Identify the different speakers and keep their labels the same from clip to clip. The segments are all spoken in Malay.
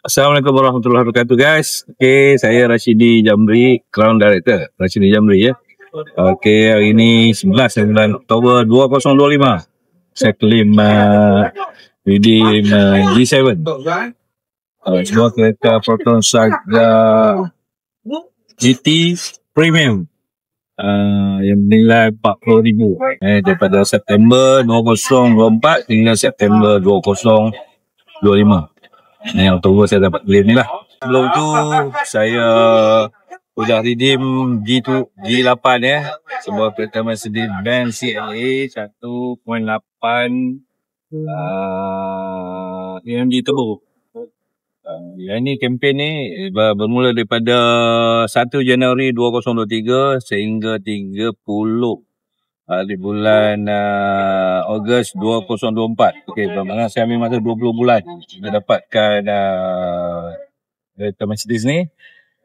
Speaker 1: Assalamualaikum warahmatullahi wabarakatuh guys. Okey, saya Rashidi Jamri, Crown Director Rashidi Jamri ya. Okey, hari ini 11 bulan Oktober 2025. Saya claim redeem G7. Sebuah kereta Proton Saga GT Premium yang bernilai 40,000 daripada September 2024 hingga September 2025. Yang Oktober saya dapat claim ni lah. Sebelum tu saya sudah redeem G8 ya. Sebuah kereta Mercedes-Benz CLA 1.8 AMG Turbo. Yang ini kempen ni bermula daripada 1 Januari 2023 sehingga 30 hari bulan Ogos 2024. Okey, bermakna saya ambil masa 20 bulan untuk dapatkan kereta Mercedes ni.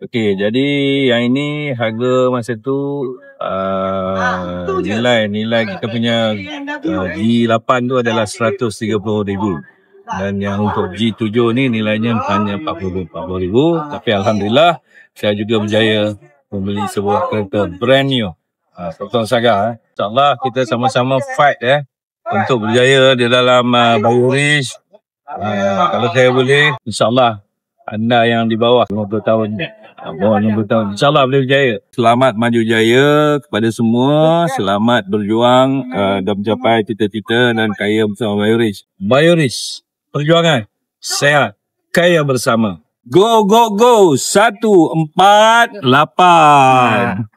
Speaker 1: Okey, jadi yang ini harga masa tu nilai kita punya G8 tu adalah 130,000. Dan yang untuk G7 ni nilainya hanya 40,000. Tapi alhamdulillah saya juga berjaya membeli sebuah kereta brand new. Proton Saga. InsyaAllah kita sama-sama fight untuk berjaya di dalam Bayoris. Kalau saya boleh, InsyaAllah anda yang di bawah 50 tahun, bawah 60 tahun, InsyaAllah boleh berjaya. Selamat maju jaya kepada semua. Selamat berjuang dan mencapai cita-cita dan kaya bersama Bayoris. Bayoris, perjuangan, sehat, kaya bersama. Go, go, go. 148.